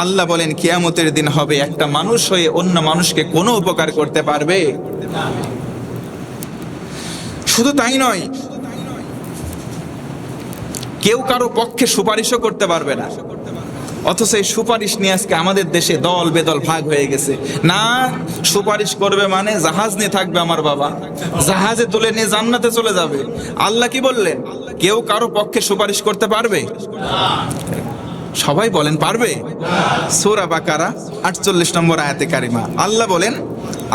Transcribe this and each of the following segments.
আল্লাহ বলেন কিয়ামতের দিন হবে একটা মানুষ হয়ে অন্য মানুষকে কোনো উপকার করতে পারবে? শুধু তাই নয়, কেউ কারো পক্ষে সুপারিশও করতে পারবে না। অথচ এই সুপারিশ নিয়ে আজকে আমাদের দেশে দল বেদল ভাগ হয়ে গেছে। না, সুপারিশ করবে মানে জাহাজ নিয়ে থাকবে আমার বাবা, জাহাজে তুলে নিয়ে জান্নাতে চলে যাবে। আল্লাহ কি বললেন? কেউ কারো পক্ষে সুপারিশ করতে পারবে? সবাই বলেন পারবে? সূরা বাকারা 48 নম্বর আয়াতে কারিমা আল্লাহ বলেন,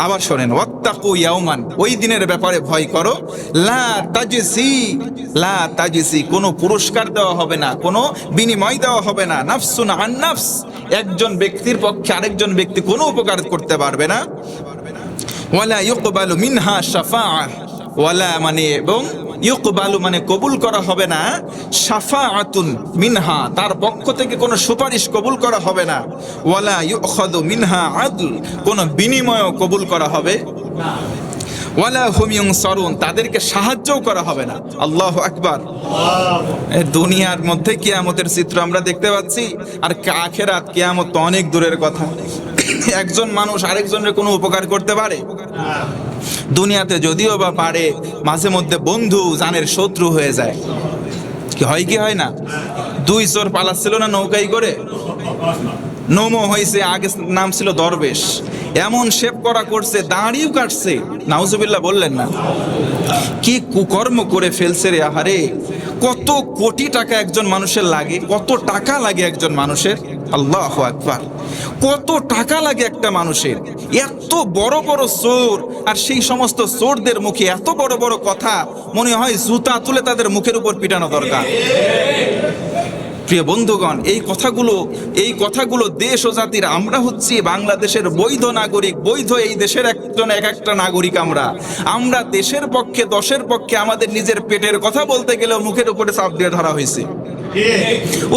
আবার শোনেন, ওয়াত্তাকু ইয়াওমান, ওই দিনের ব্যাপারে ভয় করো, লা তাজসি, কোনো পুরস্কার দেওয়া হবে না, কোনো বিনিময় দেওয়া হবে না, নাফসুন আন নাফস, একজন ব্যক্তির পক্ষে আরেকজন ব্যক্তি কোনো উপকার করতে পারবে না, ওয়ালা ইউকবালু মিনহা শাফাআহ, ওয়ালা মানে এবং ইউকবালু মানে কবুল করা হবে না, শাফাআতুন মিনহা, তার পক্ষ থেকে কোনো সুপারিশ কবুল করা হবে না, ওয়ালা ইউখাযু মিনহা আদল, কোনো বিনিময়ও কবুল করা হবে না, ওয়ালা হুম ইউনসারুন, তাদেরকে সাহায্যও করা হবে না। আল্লাহু আকবার। দুনিয়ার মধ্যে কিয়ামতের চিত্র আমরা দেখতে পাচ্ছি, আর আখিরাত কিয়ামত তো অনেক দূরের কথা। একজন মানুষ আরেকজনের কোনো উপকার করতে পারে? দুনিয়াতে যদিও বা পারে, মাঝে মধ্যে বন্ধু জানের শত্রু হয়ে যায়। কি হয় কি হয় না? দুই চোর পালাচ্ছিল না নৌকায় করে, নোমো হয়েছে, আগে নাম ছিল দরবেশ, এমন শেপ করা করছে, দাঁড়িয়েও কাটছে, নাউজুবিল্লাহ বললেন না? কি কুকর্ম করে ফেলছে রে আহারে! কত কোটি টাকা একজন মানুষের লাগে, কত টাকা লাগে একজন মানুষের, আল্লাহু আকবার, কত টাকা লাগে একটা মানুষের। এত বড় বড় চোর, আর সেই সমস্ত চোরদের মুখে এত বড় বড় কথা, মনে হয় জুতা তুলে তাদের মুখের উপর পিটানো দরকার। প্রিয় বন্ধুগণ, এই কথাগুলো দেশ ও জাতির, আমরা হচ্ছি বাংলাদেশের বৈধ নাগরিক, বৈধ এই দেশের এক একটা নাগরিক। আমরা দেশের পক্ষে, দশের পক্ষে, আমাদের নিজের পেটের কথা বলতে গেলেও মুখের উপরে চাপ দিয়ে ধরা হয়েছে।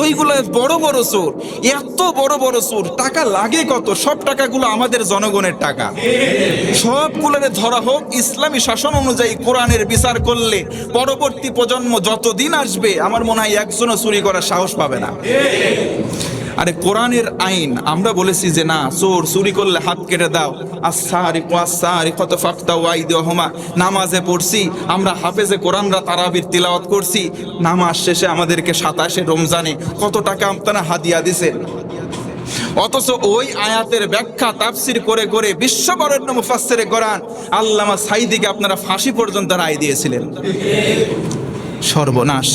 ওইগুলো বড় বড় চোর, এত বড় বড় চোর, টাকা লাগে কত? সব টাকাগুলো আমাদের জনগণের টাকা, সবগুলোরে ধরা হোক। ইসলামী শাসন অনুযায়ী কোরআনের বিচার করলে পরবর্তী প্রজন্ম যতদিন আসবে, আমার মনে হয় একজনও চুরি করার সাহস পাবে না। আরে কোরআনের আইন, আমরা বলেছি যে না, চোর চুরি করলে হাত কেটে দাও, নামাজে পড়ছি আমরা, হাফেজে কোরআনরা তারাবির তিলাওয়াত করছি, নামাজ শেষে আমাদেরকে 27 রমজানে কত টাকা আপনারা হাদিয়া দিছেন। অথচ ওই আয়াতের ব্যাখ্যা তাফসির করে করে বিশ্ববরেণ্য মুফাসসিরে কোরআন আল্লামা সাঈদীকে আপনারা ফাঁসি পর্যন্ত রায় দিয়েছিলেন। সর্বনাশ!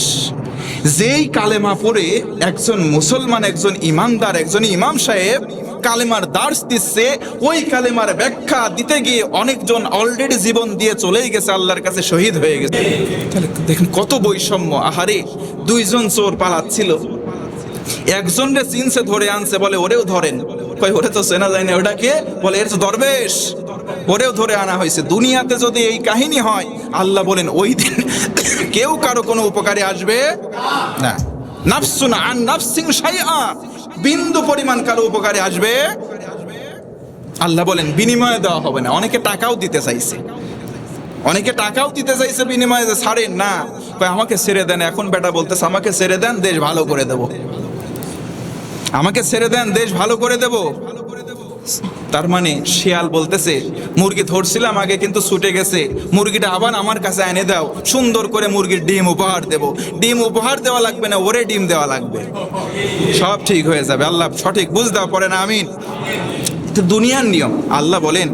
যেই কালেমা পড়ে একজন মুসলমান, একজন ইমানদার, একজন ইমাম সাহেব কালেমার দার্স দিচ্ছে, ওই কালেমার ব্যাখ্যা দিতে গিয়ে অনেকজন অলরেডি জীবন দিয়ে চলেই গেছে, আল্লাহর কাছে শহীদ হয়ে গেছে। তাহলে দেখেন কত বৈষম্য। আহারে, দুইজন চোর পালাচ্ছিল, একজনরে চিনছে, ধরে আনছে, বলে ওরেও ধরেন। কই ওরে তো চেনা যায় না, ওটা কে? বলে এর তো দরবেশ, ওরেও ধরে আনা হয়েছে। দুনিয়াতে যদি এই কাহিনী হয়, আল্লাহ বলেন ওই দিন কেউ কারো কোনো উপকারে আসবে না। নাফসুন আন নাফসিন শাইআ, বিন্দু পরিমাণ কারো উপকারে আসবে, আল্লাহ বলেন বিনিময়ে দেওয়া হবে না। অনেকে টাকাও দিতে চাইছে, বিনিময়ে, ছাড়েন না, আমাকে ছেড়ে দেন। এখন বেটা বলতেছে আমাকে ছেড়ে দেন, দেশ ভালো করে দেব, আমাকে ছেড়ে দেন, দেশ ভালো করে দেব। তার মানে শিয়াল বলতেছে মুরগি ধরছিলাম আগে, কিন্তু ছুটে গেছে, মুরগিটা আবার আমার কাছে এনে দাও, সুন্দর করে মুরগির ডিম উপহার দেব। ডিম উপহার দেওয়া লাগবে না, ওরে ডিম দেওয়া লাগবে, সব ঠিক হয়ে যাবে। আল্লাহ সঠিক বুঝ দেওয়া পড়ে না, আমিন। দুনিয়ার নিয়ম। আল্লাহ বলেন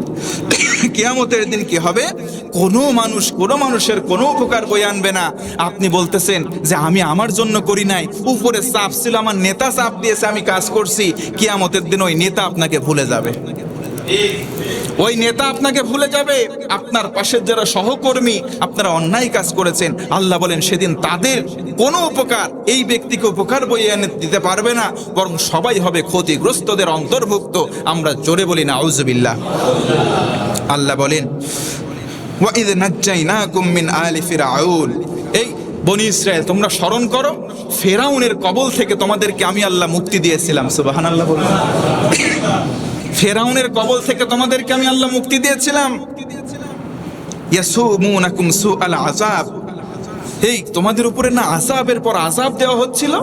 কিয়ামতের দিন কি হবে? কোনো মানুষের কোনো উপকার বয়ে আনবে না। আপনি বলতেছেন যে আমি আমার জন্য করি নাই, উপরে চাপ ছিল, আমার নেতা চাপ দিয়েছে, আমি কাজ করছি। কিয়ামতের দিন ওই নেতা আপনাকে ভুলে যাবে, ওই নেতা আপনাকে ভুলে যাবে। আপনার পাশের যারা সহকর্মী, আপনারা অন্যায় কাজ করেছেন, আল্লাহ বলেন সেদিন তাদের কোনো উপকার এই ব্যক্তিকে উপকার বয়ে এনে দিতে পারবে না, বরং সবাই হবে ক্ষতিগ্রস্তদের অন্তর্ভুক্ত। আমরা জোরে বলি না আউযুবিল্লাহ। আল্লাহ বলেন ওয়াইদ নাজ্জাইনাকুম মিন আলি ফিরআউন, এই বনি ইসরায়েল তোমরা স্মরণ করো, ফেরাউনের কবল থেকে তোমাদেরকে আমি আল্লাহ মুক্তি দিয়েছিলাম। সুবহানাল্লাহ বলুন। ফেরাউনের কবল থেকে তোমাদেরকে আমি আল্লাহ মুক্তি দিয়েছিলাম। ইয়াসুমুনাকুম সুআল আযাব, এই তোমাদের উপরে না আযাবের পর আযাব দেওয়া হচ্ছিল,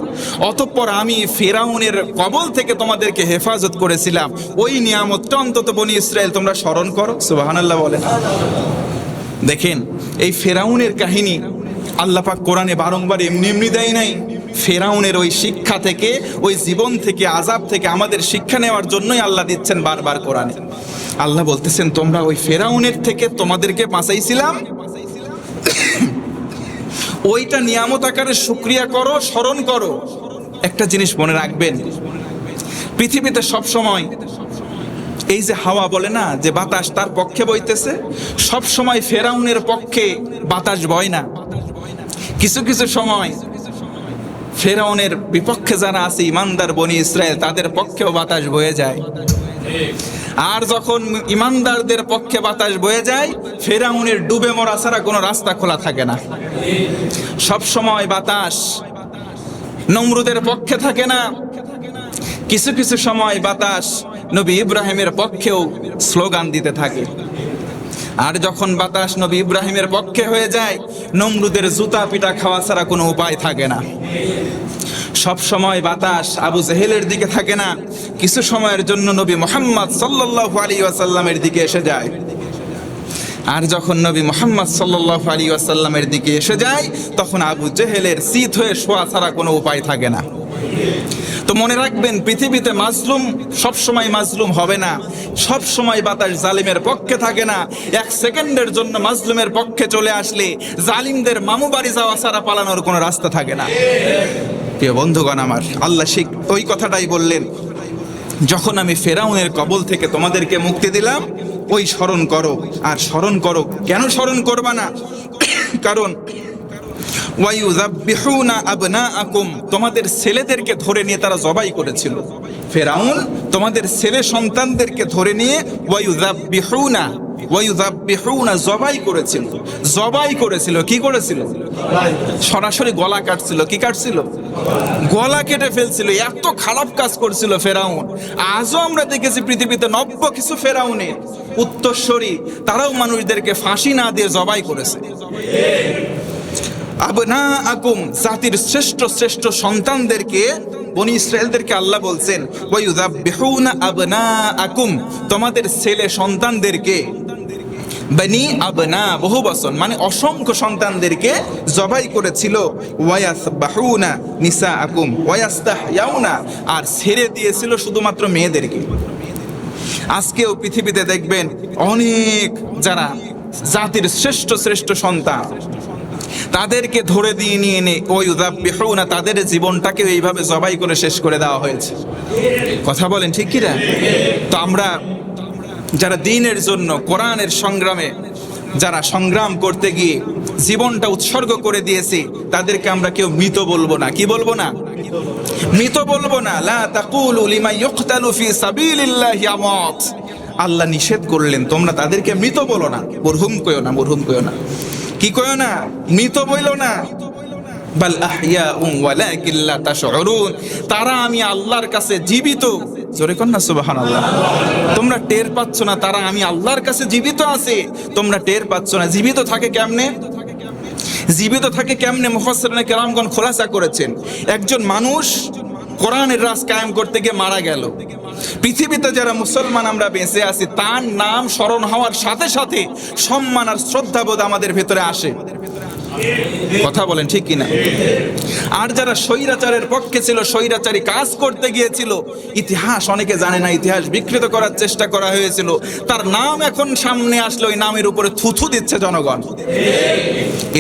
অতঃপর আমি ফিরাউনের কবল থেকে তোমাদেরকে হেফাজত করেছিলাম, ওই নিয়ামতটা অন্তত বনি ইসরায়েল তোমরা স্মরণ করো। সুবহানাল্লাহ বলেন। দেখেন এই ফিরাউনের কাহিনী আল্লাহ পাক কোরআনে বারংবার এমনি এমনি দেয় নাই। ফিরাউনের ওই শিক্ষা থেকে, ওই জীবন থেকে, আযাব থেকে আমাদের শিক্ষা নেওয়ার জন্যই আল্লাহ দিচ্ছেন বারবার কোরআনে। আল্লাহ বলতেছেন তোমরা ওই ফিরাউনের থেকে তোমাদেরকে বাঁচাইছিলাম, ওইটা নিয়ামত আকারে শুকরিয়া করো, স্মরণ করো। একটা জিনিস মনে রাখবেন, পৃথিবীতে সব সময় এই যে হাওয়া বলে না যে বাতাস তার পক্ষে বইতেছে, সব সময় ফিরাউনের পক্ষে বাতাস বয় না। কিছু কিছু সময় ফিরাউনের বিপক্ষে যারা আছে ইমানদার বনি ইসরায়েল, তাদের পক্ষেও বাতাস বয়ে যায়। আর যখন ইমানদারদের পক্ষে বাতাস বয়ে যায়, ফিরাউনের ডুবে মরা ছাড়া কোনো রাস্তা খোলা থাকে না। সব সময় বাতাস নমরুদের পক্ষে থাকে না। কিছু কিছু সময় বাতাস নবী ইব্রাহিমের পক্ষেও স্লোগান দিতে থাকে। আর যখন বাতাস নবী ইব্রাহিমের পক্ষে হয়ে যায়, নমরুদের জুতা পিটা খাওয়া ছাড়া কোনো উপায় থাকে না। সব সময় বাতাস আবু জেহেলের দিকে থাকে না, কিছু সময়ের জন্য নবী মুহাম্মদ সাল্লাল্লাহু আলাইহি ওয়াসাল্লামের দিকে এসে যায়। আর যখন নবী মুহাম্মদ সাল্লাল্লাহু আলাইহি ওয়াসাল্লামের দিকে এসে যায়, তখন আবু জেহেলের শীত হয়ে শোয়া ছাড়া কোনো উপায় থাকে না। তো মনে রাখবেন, পৃথিবীতে মাজলুম সব সময় মাজলুম হবে না, সব সময় বাতাস জালিমের পক্ষে থাকে না। এক সেকেন্ডের জন্য মাজলুমের পক্ষে চলে আসলে জালিমদের মামু বাড়ি যাওয়া ছাড়া পালানোর কোনো রাস্তা থাকে না। প্রিয় বন্ধুগণ আমার, আল্লাহ ঠিক ওই কথাটাই বললেন, যখন আমি ফিরাউনের কবল থেকে তোমাদেরকে মুক্তি দিলাম, ওই স্মরণ করো। আর স্মরণ করো, কেন স্মরণ করবা না? কারণ ওয়ায়ুযাব্বিহুনা আবনাআকুম, তোমাদের ছেলেদেরকে ধরে নিয়ে তারা জবাই করেছিল। ফিরাউন তোমাদের ছেলে সন্তানদেরকে ধরে নিয়ে ওয়ায়ুযাব্বিহুনা জবাই করেছিল। জবাই করেছিল, কি করেছিল? সরাসরি গলা কাটছিল। কি কাটছিল? গলা কেটে ফেলছিল। এত খারাপ কাজ করছিল ফিরাউন। আজও আমরা দেখেছি পৃথিবীতে নব্য কিছু ফিরাউনের উত্তরসূরি, তারাও মানুষদেরকে ফাঁসি না দিয়ে জবাই করেছে। আবনাআকুম, জাতির শ্রেষ্ঠ শ্রেষ্ঠ সন্তানদেরকে, বনি ইসরায়েলদেরকে আল্লাহ বলছেন ওয়ায়ুযাব্বিহুনা আবনাআকুম, তোমাদের ছেলে সন্তানদেরকে, বনি আবনা বহু বচন মানে অসংখ্য সন্তানদেরকে জবাই করেছিল। ওয়ায়াসবাহুনা নিসাআকুম ওয়ায়াস্তাহইয়াউনা, আর ছেড়ে দিয়েছিল শুধুমাত্র মেয়েদেরকে। আজকেও পৃথিবীতে দেখবেন অনেক যারা জাতির শ্রেষ্ঠ শ্রেষ্ঠ সন্তান, তাদেরকে ধরে দিয়ে নিয়ে এনে ওয়ায়ুযাব্বিহুনা, তাদের জীবনটাকে এইভাবে জবাই করে শেষ করে দেওয়া হয়েছে। কথা বলেন ঠিক কি না? তো আমরা যারা দ্বীনের জন্য, কোরআনের সংগ্রামে যারা সংগ্রাম করতে গিয়ে জীবনটা উৎসর্গ করে দিয়েছি, তাদেরকে আমরা কেউ মৃত বলবো না। কি বলবো না? মৃত বলবো না। লা তাকুলু লিমান ইউকতালু ফি সাবিলিল্লাহি আমাত, আল্লাহ নিষেধ করলেন তোমরা তাদেরকে মৃত বলো না। মরহুম কইও না, মরহুম কইও না। কি কইও না? মৃত বইলো না। বাল আহইয়াউম ওয়ালাকিন লা তাশউরুন, তারা আমি আল্লাহর কাছে জীবিত। জোরে কর না সুবহানাল্লাহ। তোমরা টের পাচ্ছ না তারা আমি আল্লাহর কাছে জীবিত আছে, তোমরা টের পাচ্ছ না। জীবিত থাকে কেমনে? জীবিত থাকে কেমনে? মুফাসসিরিনে কেরামগণ খোলাসা করেছেন, একজন মানুষ কোরআনের রাজ কায়েম করতে গিয়ে মারা গেল। পৃথিবীতে যারা মুসলমান আমরা বেঁচে আছি, তার নাম স্মরণ হওয়ার সাথে সাথে সম্মান আর শ্রদ্ধাবোধ আমাদের ভেতরে আসে। কথা বলেন ঠিক কিনা? আর যারা স্বৈরাচারের পক্ষে ছিল, স্বৈরাচারী কাজ করতে গিয়েছিল, ইতিহাস অনেকে জানে না, ইতিহাস বিকৃত করার চেষ্টা করা হয়েছিল, তার নাম এখন সামনে আসলে ওই নামের উপরে থুথু দিচ্ছে জনগণ।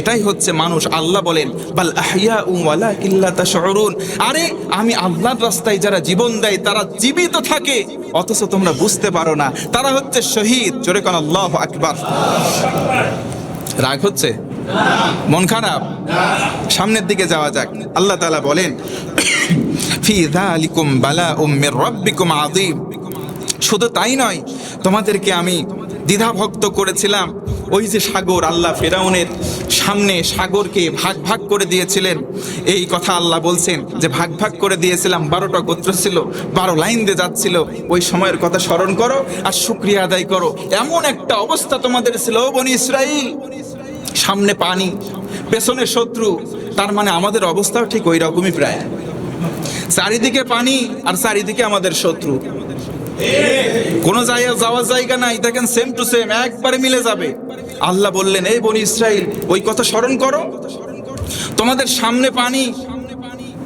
এটাই হচ্ছে মানুষ। আল্লাহ বলেন বাল আহইয়াউম ওয়ালাকিন লা তাশউরুন, আরে আমি আল্লাহর রাস্তায় যারা জীবন দেয় তারা জীবিত থাকে, অথচ তোমরা বুঝতে পারো না, তারা হচ্ছে শহীদ। জোরে কোন আল্লাহু আকবার। রাগ হচ্ছে? মন খারাপ? সামনের দিকে যাওয়া যাক। আল্লাহ তাআলা বলেন ফি যালিকুম বালাউম মির রাব্বিকুম আযীম, শুধু তাই নয়, তোমাদেরকে আমি দ্বিধাভক্ত করেছিলাম। ওই যে সাগর, আল্লাহ ফিরাউনের সামনে সাগরকে ভাগ ভাগ করে দিয়েছিলেন, এই কথা আল্লাহ বলছেন যে ভাগ ভাগ করে দিয়েছিলাম। 12টা গোত্র ছিল, 12 লাইন দিয়ে যাচ্ছিল। ওই সময়ের কথা স্মরণ করো আর শুকরিয়া আদায় করো। এমন একটা অবস্থা তোমাদের ছিল বনি ইসরাইল, সামনে পানি, পেছনে শত্রু, তার মানে আমাদের অবস্থাও ঠিক ওই রকমই প্রায়। চারিদিকে পানি আর চারিদিকে আমাদের শত্রু, কোনো জায়গায় যাওয়ার জায়গা নাই। দেখেন সেম টু সেম একবারে মিলে যাবে। আল্লাহ বললেন, এই বনি ইসরাইল ওই কথা স্মরণ করো, তোমাদের সামনে পানি,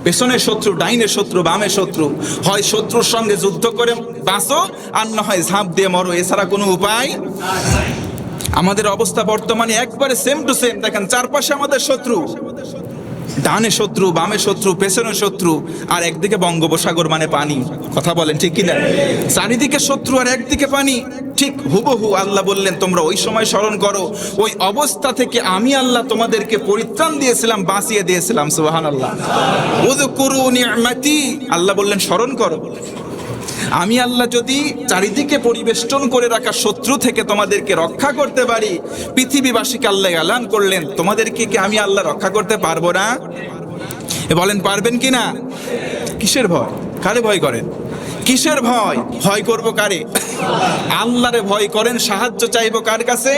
পেছনে শত্রু, ডাইনে শত্রু, বামে শত্রু। হয় শত্রুর সঙ্গে যুদ্ধ করে বাঁচো, আর না হয় ঝাঁপ দিয়ে মরো, এছাড়া কোনো উপায়। আমাদের অবস্থা বর্তমানে একবারে সেম টু সেম। দেখেন চারপাশে আমাদের শত্রু, ডানে শত্রু, বামে শত্রু, পেছনে শত্রু, আর একদিকে বঙ্গোপসাগর মানে পানি। কথা বলেন ঠিক কিনা? চারিদিকে শত্রু আর একদিকে পানি, ঠিক হুবহু। আল্লাহ বললেন, তোমরা ওই সময় স্মরণ করো, ওই অবস্থা থেকে আমি আল্লাহ তোমাদেরকে পরিত্রাণ দিয়েছিলাম, বাঁচিয়ে দিয়েছিলাম। সুবহানাল্লাহ। উযকুরু নি'মাতি, আল্লাহ বললেন স্মরণ করো, আমি আল্লাহ যদি চারিদিকে পরিবেষ্টন করে রাখা শত্রু থেকে তোমাদেরকে রক্ষা করতে পারি, পৃথিবীবাসীকে আল্লাহ এলান করলেন, তোমাদেরকে কি আমি আল্লাহ রক্ষা করতে পারবো না? বলেন পারবেন কি না? কিসের ভয়? কারে ভয় করেন? কিসের ভয়? ভয় করব কারে? আল্লাহরে ভয় করেন। সাহায্য চাইবো কার কাছে?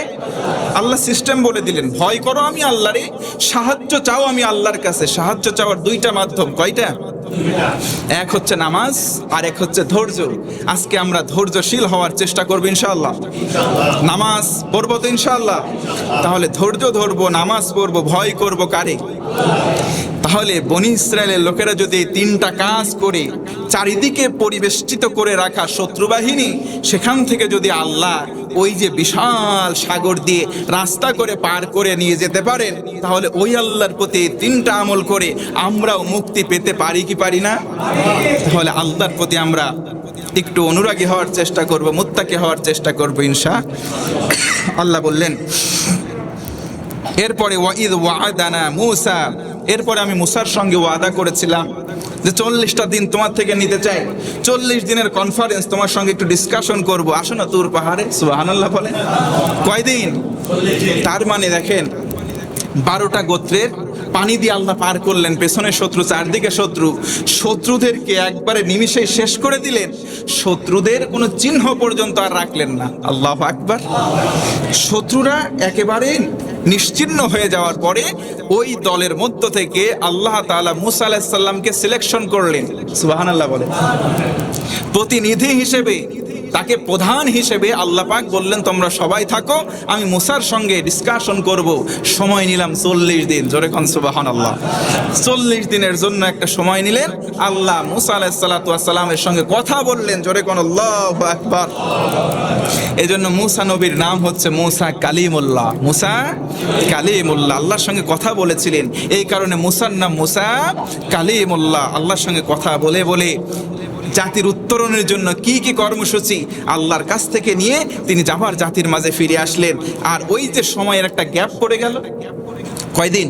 আল্লাহ সিস্টেম বলে দিলেন, ভয় করো আমি আল্লাহরে, সাহায্য চাও আমি আল্লাহর কাছে। সাহায্য চাওয়ার দুইটা মাধ্যম। কয়টা? এক হচ্ছে নামাজ, আর এক হচ্ছে ধৈর্য। আজকে আমরা ধৈর্যশীল হওয়ার চেষ্টা করবো ইনশাআল্লাহ। নামাজ পড়বো তো ইনশাআল্লাহ। তাহলে ধৈর্য ধরবো, নামাজ পড়বো, ভয় করব কারে? তাহলে বনি ইসরায়েলের লোকেরা যদি তিনটা কাজ করে চারিদিকে পরিবেষ্টিত করে রাখা শত্রু বাহিনী, সেখান থেকে যদি আল্লাহ ওই যে বিশাল সাগর দিয়ে রাস্তা করে পার করে নিয়ে যেতে পারেন, তাহলে ওই আল্লাহর প্রতি তিনটা আমল করে আমরাও মুক্তি পেতে পারি কি পারি না? তাহলে আল্লাহর প্রতি আমরা একটু অনুরাগী হওয়ার চেষ্টা করব, মুত্তাকি হওয়ার চেষ্টা করব ইনশাআল্লাহ। বললেন এরপরে ওয়াইদ ওয়াদানা মুসা, এরপরে আমি মুসার সঙ্গে ওয়াদা করেছিলাম যে 40টা দিন তোমার থেকে নিতে চাই, 40 দিনের কনফারেন্স তোমার সঙ্গে একটু ডিসকাশন করব, আসো না তুর পাহাড়ে। সুবহানাল্লাহ বলেন। কয়দিন? তার মানে দেখেন 12টা গোত্রের পানি দিয়ে আল্লাহ পার করলেন। পেছনে শত্রু, চারদিকে শত্রু, শত্রুদেরকে একবারে নিমিষেই শেষ করে দিলেন। শত্রুদের কোনো চিহ্ন পর্যন্ত আর রাখলেন না। আল্লাহু আকবার। শত্রুরা একেবারে নিশ্চিহ্ন হয়ে যাওয়ার পরে ওই দলের মধ্য থেকে আল্লাহ তাআলা মুসা আলাইহিস সালামকে সিলেকশন করলেন। সুবহানাল্লাহ বলেন। প্রতিনিধি হিসেবে, তাকে প্রধান হিসেবে আল্লাহ পাক বললেন, তোমরা সবাই থাকো, আমি মুসার সঙ্গে ডিসকাশন করব। সময় নিলাম 40 দিন। জোরে কোন সুবহানাল্লাহ। 40 দিনের জন্য একটা সময় নিলেন। আল্লাহ মুসা আলাইহিস সালাতু ওয়াস সালামের সঙ্গে কথা বললেন। জোরে কোন আল্লাহু আকবার। এজন্য মুসা নবীর নাম হচ্ছে মুসা কালিমুল্লাহ। মুসা কালিমুল্লাহ, আল্লাহর সঙ্গে কথা বলেছিলেন। এই কারণে মুসার নাম মুসা কালিমুল্লাহ। আল্লাহর সঙ্গে কথা বলে বলে জাতির উত্তরণের জন্য কি কি কর্মসূচি আল্লাহর কাছ থেকে নিয়ে তিনি যাবার জাতির মাঝে ফিরে আসলেন। আর ওই যে সময়ের একটা গ্যাপ পড়ে গেল, কয়দিন?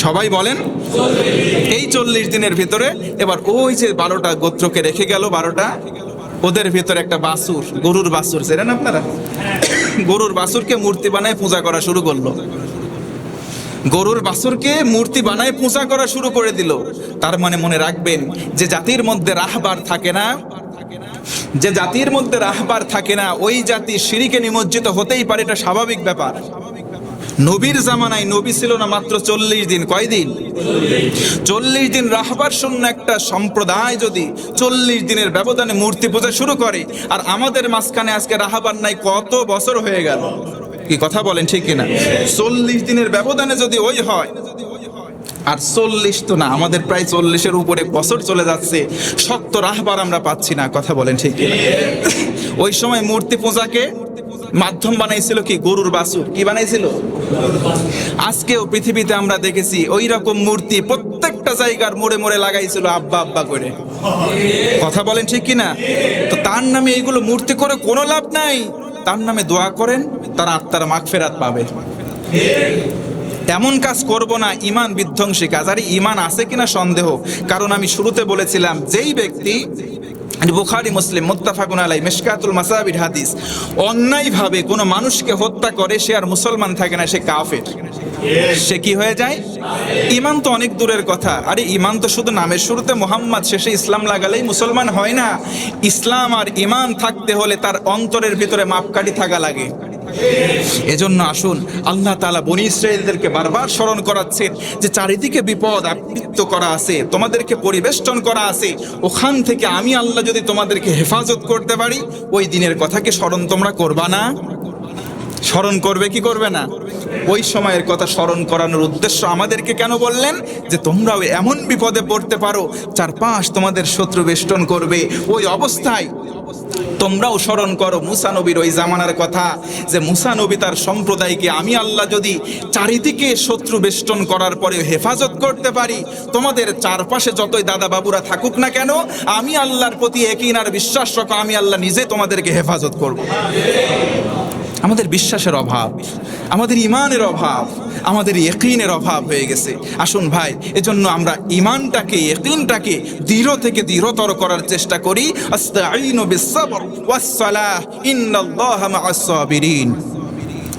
সবাই বলেন। এই 40 দিনের ভিতরে এবার ওই যে 12টা গোত্রকে রেখে গেল, 12টা, ওদের ভিতরে একটা বাছুর, গরুর বাছুর, জানেন আপনারা? গরুর বাছুরকে মূর্তি বানায় পূজা করা শুরু করলো। গরুর বাছুরকে মূর্তি বানায় পূজা করা শুরু করে দিল। তার মানে মনে রাখবেন, যে জাতির মধ্যে রাহবার থাকে না, যে জাতির মধ্যে রাহবার থাকে না, ওই জাতি শিরকে নিমজ্জিত হতেই পারে, এটা স্বাভাবিক ব্যাপার। নবীর জামানায় নবী ছিল না মাত্র 40 দিন। কয়দিন? 40 দিন রাহবার শূন্য একটা সম্প্রদায় যদি 40 দিনের ব্যবধানে মূর্তি পূজা শুরু করে, আর আমাদের মাঝখানে আজকে রাহবার নাই, কত বছর হয়ে গেল। কি কথা বলেন ঠিক কিনা? 40 দিনের ব্যবধানে যদি ওই হয়, আর 40 তো না, আমাদের প্রায় 40-এর উপরে বছর চলে যাচ্ছে, শক্ত রাহবার আমরা পাচ্ছি না। কথা বলেন ঠিক কিনা? ওই সময় মূর্তি পূজাকে মাধ্যম বানাইছিল কি? গরুর বাছুর। কি বানাইছিল? আজকেও পৃথিবীতে আমরা দেখেছি ওই রকম মূর্তি প্রত্যেকটা জায়গার মোড়ে মোড়ে লাগাইছিল আব্বা আব্বা করে। কথা বলেন ঠিক কিনা? তো তার নামে এইগুলো মূর্তি করে কোনো লাভ নাই। তার নামে দোয়া করেন, তার আত্মার মাগফিরাত পাবে। এমন কাজ করব না, ইমান বিধ্বংসী কাজ। আরে ইমান আছে কিনা সন্দেহ। কারণ আমি শুরুতে বলেছিলাম, যেই ব্যক্তি, বুখারী মুসলিম মুত্তাফাকুন আলাইহি মিশকাতুল মাসাবির হাদিস, অন্যায়ভাবে কোনো মানুষকে হত্যা করে, সে আর মুসলমান থাকে না, সে কাফের। সে কি হয়ে যায়? ইমান তো অনেক দূরের কথা। আরে ইমান তো শুধু নামের শুরুতে মুহাম্মদ, শেষে ইসলাম লাগালেই মুসলমান হয় না। ইসলাম আর ইমান থাকতে হলে তার অন্তরের ভিতরে মাপকাঠি থাকা লাগে। এজন্য আসুন, আল্লাহ তাআলা বনী ইসরাঈলদেরকে বারবার স্মরণ করাচ্ছেন যে চারিদিকে বিপদ আবৃত করা আছে, তোমাদেরকে পরিবেষ্টন করা আছে, ওখান থেকে আমি আল্লাহ যদি তোমাদেরকে হেফাজত করতে পারি, ওই দিনের কথাকে স্মরণ তোমরা করবা না? স্মরণ করবে কি করবে না? ওই সময়ের কথা স্মরণ করানোর উদ্দেশ্য আমাদেরকে কেন বললেন? যে তোমরাও এমন বিপদে পড়তে পারো, চারপাশ তোমাদের শত্রু বেষ্টন করবে, ওই অবস্থায় তোমরাও স্মরণ করো মুসা নবীর ওই জামানার কথা, যে মুসা নবী তার সম্প্রদায়কে আমি আল্লাহ যদি চারিদিকে শত্রু বেষ্টন করার পরে হেফাজত করতে পারি, তোমাদের চারপাশে যতই দাদা বাবুরা থাকুক না কেন, আমি আল্লাহর প্রতি ইয়াকিন আর বিশ্বাস রাখো, আমি আল্লাহ নিজে তোমাদেরকে হেফাজত করব। আমাদের বিশ্বাসের অভাব, আমাদের ইমানের অভাব, আমাদের ইয়াকিনের অভাব হয়ে গেছে। আসুন ভাই, এজন্য আমরা ইমানটাকে, ইয়াকিনটাকে দৃঢ় থেকে দৃঢ়তর করার চেষ্টা করি। আস্তাঈনু বিস-সাবর ওয়াস-সালাহ ইন্নাল্লাহা মা'আস সাবিরিন।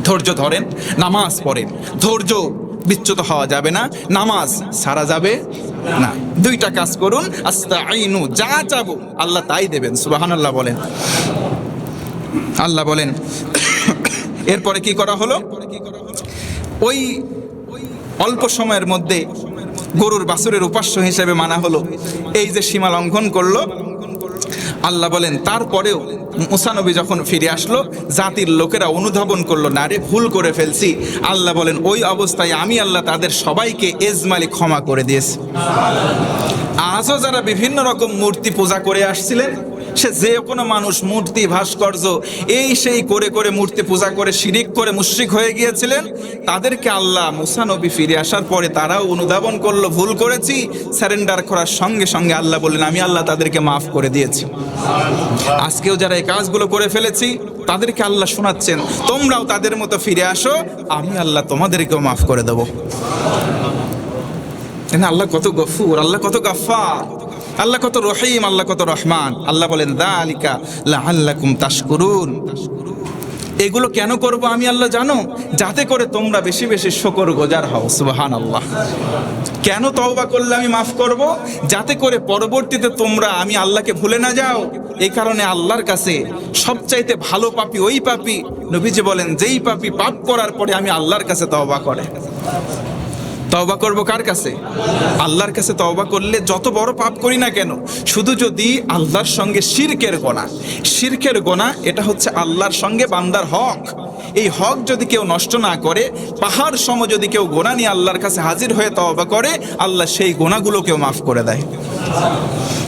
ধৈর্য ধরেন, নামাজ পড়েন, ধৈর্য বিচ্যুত হওয়া যাবে না, নামাজ সারা যাবে না। দুইটা কাজ করুন, আস্তাঈনু, যা চাবো আল্লাহ তাই দেবেন। সুবহানাল্লাহ বলেন। আল্লাহ বলেন, এরপরে কি করা হলো? ওই অল্প সময়ের মধ্যে গরুর বাছুরের উপাস্য হিসেবে মানা হলো, এই যে সীমা লঙ্ঘন করলো। আল্লাহ বলেন তারপরেও মুসা নবী যখন ফিরে আসলো, জাতির লোকেরা অনুধাবন করলো, না রে ভুল করে ফেলছি। আল্লাহ বলেন ওই অবস্থায় আমি আল্লাহ তাদের সবাইকে এজমালি ক্ষমা করে দিয়েছি। আজও যারা বিভিন্ন রকম মূর্তি পূজা করে আসছিলেন, সে যে কোনো মানুষ মূর্তি ভাস্কর্য এই সেই করে করে মূর্তি পূজা করে শিরিক করে মুশরিক হয়ে গিয়েছিলেন, তাদেরকে আল্লাহ মুসা নবী ফিরে আসার পরে তারাও অনুধাবন করলো, ভুল করেছি, সারেন্ডার করার সঙ্গে সঙ্গে আল্লাহ বললেন আমি আল্লাহ তাদেরকে মাফ করে দিয়েছি। আজকেও যারা এই কাজগুলো করে ফেলেছি তাদেরকে আল্লাহ শোনাচ্ছেন, তোমরাও তাদের মতো ফিরে আসো, আমি আল্লাহ তোমাদেরকেও মাফ করে দেবো। আল্লাহ কত গফুর, আল্লাহ কত গাফফার, আল্লাহ কত রহিম, আল্লাহ কত রহমান। আল্লাহ বলেন যালিকা লাআল্লাকুম তাশকুরুন। এগুলো কেন করব আমি আল্লাহ জানো? যাতে করে তোমরা বেশি বেশি শুকরগুজার হও। সুবহানাল্লাহ। কেন তওবা করলে আমি মাফ করব? যাতে করে পরবর্তীতে তোমরা আমি আল্লাহকে ভুলে না যাও। এই কারণে আল্লাহর কাছে সবচাইতে ভালো পাপী ওই পাপী, নবীজি বলেন যেই পাপী পাপ করার পরে আমি আল্লাহর কাছে তওবা করে। তওবা করব কার কাছে? আল্লাহর কাছে। তওবা করলে যত বড় পাপ করি না কেন, শুধু যদি আল্লাহর সঙ্গে শিরকের গোনা, শিরকের গোনা এটা হচ্ছে আল্লাহর সঙ্গে বান্দার হক, এই হক যদি কেউ নষ্ট না করে, পাহাড় সম যদি কেউ গোনা নিয়ে আল্লাহর কাছে হাজির হয়ে তওবা করে, আল্লাহ সেই গোনাগুলোকেও মাফ করে দেয়।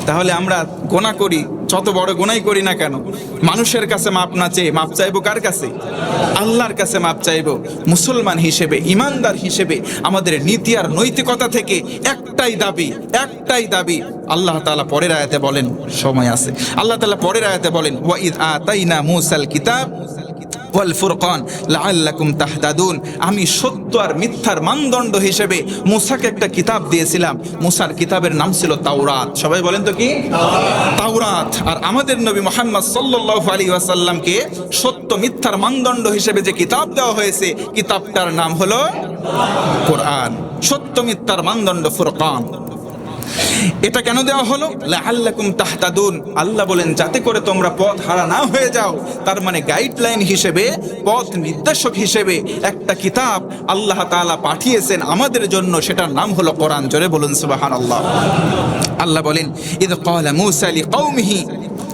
তাহলে আমরা গোনা করি, যত বড় গোনাই করি না কেন, মানুষের কাছে মাপ না চেয়ে মাপ চাইবো কার কাছে? আল্লাহর কাছে মাপ চাইবো। মুসলমান হিসেবে, ইমানদার হিসেবে আমাদের নীতি আর নৈতিকতা থেকে একটাই দাবি। আল্লাহ তাআলা পরের আয়াতে বলেন, সময় আছে, আল্লাহ তাআলা পরের আয়াতে বলেন ওয়াইদ আতাইনা মূসাল কিতাব ওয়াল ফুরকান লাআল্লাকুম তাহতাদুন। আমি সত্য আর মিথ্যার মানদণ্ড হিসেবে মুসাকে একটা কিতাব দিয়েছিলাম। মুসার কিতাবের নাম ছিল তাওরাত। সবাই বলেন তো কি? তাওরাত। আর আমাদের নবী মুহাম্মদ সাল্লাল্লাহু আলাইহি ওয়াসাল্লামকে সত্য মিথ্যার মানদণ্ড হিসেবে যে কিতাব দেওয়া হয়েছে, কিতাবটার নাম হলো কোরআন। সত্য মিথ্যার মানদণ্ড ফুরকান। এটা কেন দেওয়া হলো? লাআল্লাকুম তাহতাদুন। আল্লাহ বলেন যাতে করে তোমরা পথ হারা না হয়ে যাও। তার মানে গাইডলাইন হিসেবে, পথ নির্দেশক হিসেবে একটা কিতাব আল্লাহ তাআলা পাঠিয়েছেন আমাদের জন্য, সেটার নাম হলো কোরআন। জোরে বলুন সুবহানাল্লাহ। আল্লাহ বলেন ইদ ক্বালা মূসা লিকওমিহি,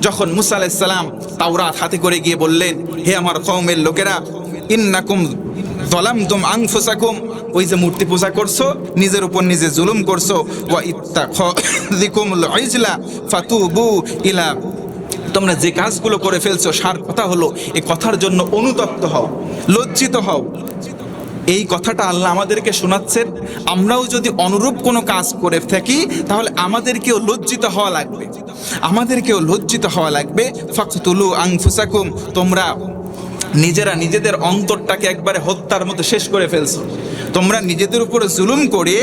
যখন মূসা আলাইহিস সালাম তাওরাত হাতে করে গিয়ে বললেন, হে আমার কওমের লোকেরা, ইন্নাকুম যালামতুম আনফুসাকুম, ওই যে মূর্তি পূজা করছো, নিজের উপর নিজে জুলুম করছো, ওয়া ইত্তাখাযিকুমুল ইজলা ফাতুবু ইলা, তোমরা যে কাজগুলো করে ফেলছো, সার কথা হলো এই কথার জন্য অনুতপ্ত হও, লজ্জিত হও। এই কথাটা আল্লাহ আমাদেরকে শোনাচ্ছেন। আমরাও যদি অনুরূপ কোনো কাজ করে থাকি তাহলে আমাদেরকেও লজ্জিত হওয়া লাগবে। ফাকতুলু আনফুসাকুম, তোমরা নিজেরা নিজেদের অন্তরটাকে একবারে হত্যার মতো শেষ করে ফেলছো। তোমরা নিজেদের উপরে জুলুম করে,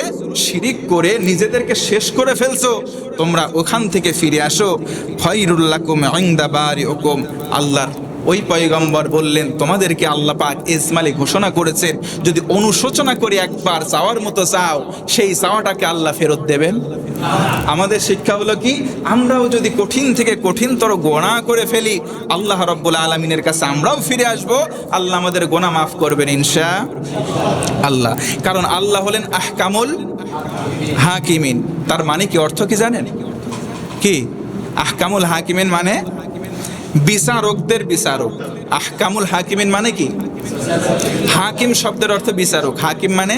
শিরিক করে নিজেদেরকে শেষ করে ফেলছো। তোমরা ওখান থেকে ফিরে আসো। খায়রুল লাকুম ইনদা বারিউকুম, আল্লাহর ওই পয়গম্বর বললেন, তোমাদেরকে আল্লাহ পাক ইসমাইলে ঘোষণা করেছেন যদি অনুশোচনা করে একবার চাওয়ার মতো চাও, সেই চাওয়াটাকে আল্লাহ ফেরত দেবেন। আমাদের শিক্ষা হলো কি, আমরাও যদি কঠিন থেকে কঠিনতর গুনাহ করে ফেলি, আল্লাহ রাব্বুল আলামিনের কাছে আমরাও ফিরে আসব, আল্লাহ আমাদের গুনাহ মাফ করবেন ইনশাআল্লাহ। কারণ আল্লাহ হলেন আহকামুল হাকিমিন। তার মানে কি, অর্থ কি জানেন? কি আহকামুল হাকিমিন মানে? বিচারকদের বিচারক। আহকামুল হাকিমিন মানে কি? হাকিম শব্দের অর্থ বিচারক। হাকিম মানে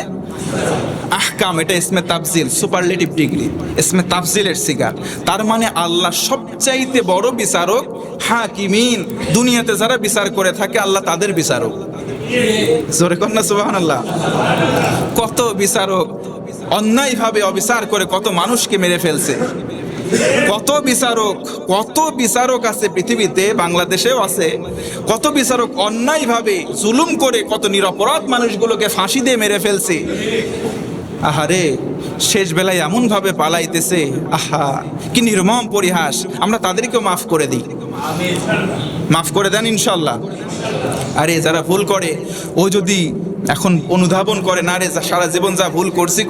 আহকাম, এটা ইসমে তাফজিল, সুপারলেটিভ ডিগ্রি, ইসমে তাফজিলের সিগা। তার মানে আল্লাহ সবচাইতে বড় বিচারক। হাকিমিন, দুনিয়াতে যারা বিচার করে থাকে আল্লাহ তাদের বিচারক। জোরে কন্যা সুবহানাল্লাহ। কত বিচারক অন্যায়ভাবে অবিচার করে কত মানুষকে মেরে ফেলছে। কত বিচারক আছে পৃথিবীতে, বাংলাদেশেও আছে। কত বিচারক অন্যায়ভাবে জুলুম করে কত নিরপরাধ মানুষগুলোকে ফাঁসি দিয়ে মেরে ফেলছে। আহারে, শেষ বেলায় এমন ভাবে পালাইতেছে, আহা কি নির্মম পরিহাস। আমরা তাদেরকেও মাফ করে দিই, মাফ করে দেন ইনশাল্লাহ। আরে যারা ভুল করে, ও যদি এখন অনুধাবন করে, না রে সারা জীবন যা ভুল করছি,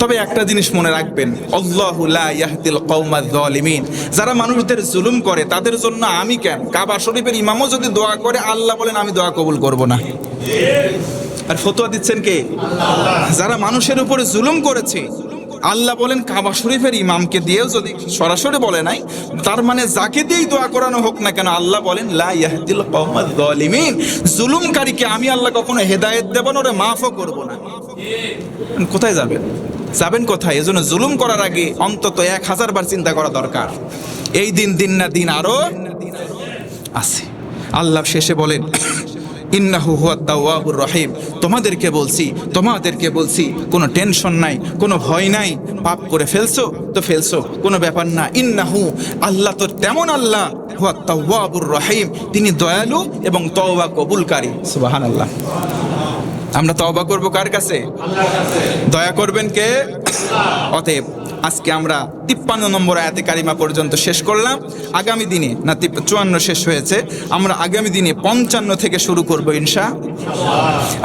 তবে একটা জিনিস মনে রাখবেন, আল্লাহু লা ইয়াহদিল কওমাজ জালিমিন। যারা মানুষদের জুলুম করে তাদের জন্য আমি কেন, কাবা শরীফের ইমামও যদি দোয়া করে, আল্লাহ বলেন আমি দোয়া কবুল করব না। আর ফতোয়া দিচ্ছেন কে? যারা মানুষের উপরে জুলুম করেছে, আল্লাহ বলেন কাবা শরীফের ইমামকে দিয়েও যদি, সরাসরি বলে নাই, তার মানে যাকে দিয়েই দোয়া করানো হোক না কেন, আল্লাহ বলেন লা ইয়াহদিল কওমাজ জালিমিন। জুলুমকারীকে আমি আল্লাহ কখনো হেদায়েত দেব না, ওরে মাফও করব না। কোথায় যাবেন কোথায়? এজন্য জুলুম করার আগে অন্তত 1000 বার চিন্তা করা দরকার। এই দিন না দিন আরো আছে। আল্লাহ শেষে বলেন ইন্নাহু হুয়াত তাওয়াবুর রহিম। তোমাদেরকে বলছি কোনো টেনশন নাই, কোনো ভয় নাই। পাপ করে ফেলছো, কোনো ব্যাপার না। ইন্নাহু, আল্লাহ তো তেমন আল্লাহ, হুয়াত তাওয়াবুর রহিম, তিনি দয়ালু এবং তওবা কবুলকারী। সুবহানাল্লাহ। আমরা তওবা করব কার কাছে? দয়া করবেন কে? অতএব আজকে আমরা 53 নম্বর আয়াতে কারিমা পর্যন্ত শেষ করলাম। আগামী দিনে, না 54 শেষ হয়েছে, আমরা আগামী দিনে 55 থেকে শুরু করব ইনশাআল্লাহ।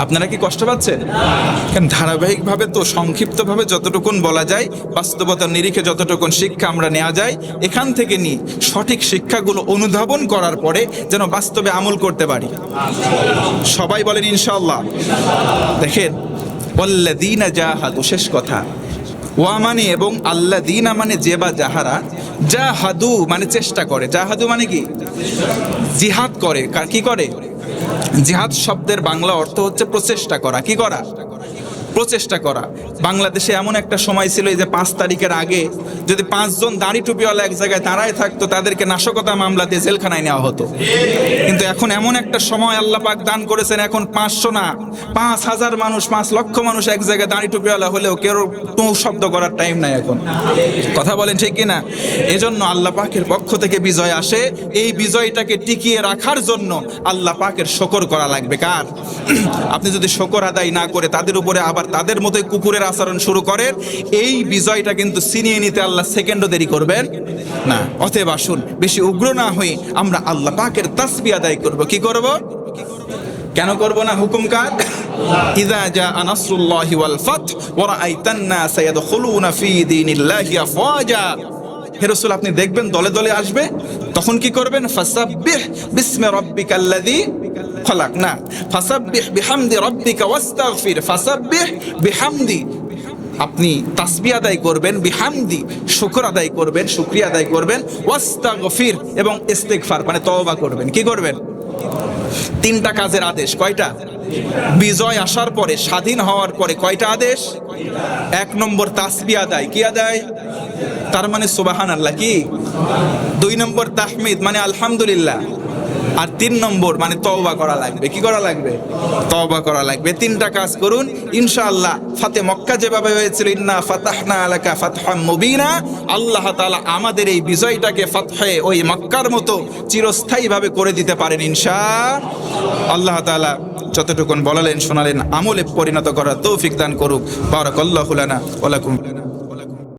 আপনারা কি কষ্ট পাচ্ছেন? কারণ ধারাবাহিকভাবে তো সংক্ষিপ্তভাবে যতটুকুন বলা যায়, বাস্তবতার নিরিখে যতটুকুন শিক্ষা আমরা নেওয়া যায়, এখান থেকে নিয়ে সঠিক শিক্ষাগুলো অনুধাবন করার পরে যেন বাস্তবে আমল করতে পারি। সবাই বলেন ইনশাআল্লাহ। দেখেন, ওয়াল্লাযীনা জাহাদু, শেষ কথা। ওয়া মানে এবং আল্লাযীনা মানে যে বা যাহারা, জাহাদু মানে চেষ্টা করে। জাহাদু মানে কি? জিহাদ করে। কি করে? জিহাদ শব্দের বাংলা অর্থ হচ্ছে প্রচেষ্টা করা। কি করা? প্রচেষ্টা করা। বাংলাদেশে এমন একটা সময় ছিল, এই যে 5 তারিখের আগে যদি 5 জন দাড়ি টুপিওয়ালা এক জায়গায় দাঁড়ায় থাকতো, তাদেরকে নাশকতা মামলাতে জেলখানায় নেওয়া হতো। কিন্তু এখন এমন একটা সময় আল্লাহ পাক দান করেছেন, এখন 500 না 5000 মানুষ, 5 লক্ষ মানুষ এক জায়গায় দাড়ি টুপিওয়ালা হলেও কেউ শব্দ করার টাইম নাই এখন। কথা বলেন ঠিক কিনা? এজন্য আল্লাহ পাকের পক্ষ থেকে বিজয় আসে। এই বিজয়টাকে টিকিয়ে রাখার জন্য আল্লাহ পাকের শুকর করা লাগবে। কার? আপনি যদি শুকর আদায় না করে তাদের উপরে আবার তাদের মতোই কুকুরের আচরণ শুরু করেন, এই বিজয়টা কিন্তু ছিনিয়ে নিতে আল্লাহ সেকেন্ডও দেরি করবেন না। অতএব আসুন, বেশি উগ্র না হয়ে আমরা আল্লাহ পাকের তাসবিহ আদায় করব। কি করব? কেন করব না? হুকুম কার? ইযা জাআ নাসরুল্লাহি ওয়াল ফাতহ ওয়া রাআইতান নাসা ইয়াদখুলুনা ফী দীনিল্লাহি আফওয়াজা। হে রাসূল, আপনি দেখবেন দলে দলে আসবে, তখন কি করবেন? ফাসাব্বিহ বিসমি রাব্বিকাল্লাযী খলাক, না ফাসাব্বিহ বিহামদি রাব্বিকা ওয়াস্তাগফির। ফাসাব্বিহ বিহামদি, আপনি তাসবিহ আদায় করবেন, বিহামদি শুকর আদায় করবেন, শুকরিয়া আদায় করবেন, ওয়াস্তাগফির এবং ইস্তিগফার মানে তওবা করবেন। কি করবেন? 3টা কাজের আদেশ। কয়টা? বিজয় আসার পরে, স্বাধীন হওয়ার পরে কয়টা আদেশ? 1 নম্বর তাসবিহ আদায়। কি আদায়? তার মানে সুবহানাল্লাহ। কি? 2 নম্বর তাহমিদ মানে আলহামদুলিল্লাহ। আর 3 নম্বর মানে তওবা করা লাগবে। কি করা লাগবে? তওবা করা লাগবে। 3টা কাজ করুন ইনশাআল্লাহ। ফাতে মক্কা যেভাবে হয়েছিল, ইন্না ফাতাহনা আলাকা ফাতহাম মুবিনা, আল্লাহ তাআলা আমাদের এই বিজয়টাকে ফাতহে ওই মক্কার মতো চিরস্থায়ীভাবে করে দিতে পারেন ইনশাআল্লাহ। আল্লাহ তাআলা যতটুকুন বলালেন শোনালেন আমলে পরিণত করার তৌফিক দান করুক। বারাকাল্লাহু লানা ওয়া লাকুম।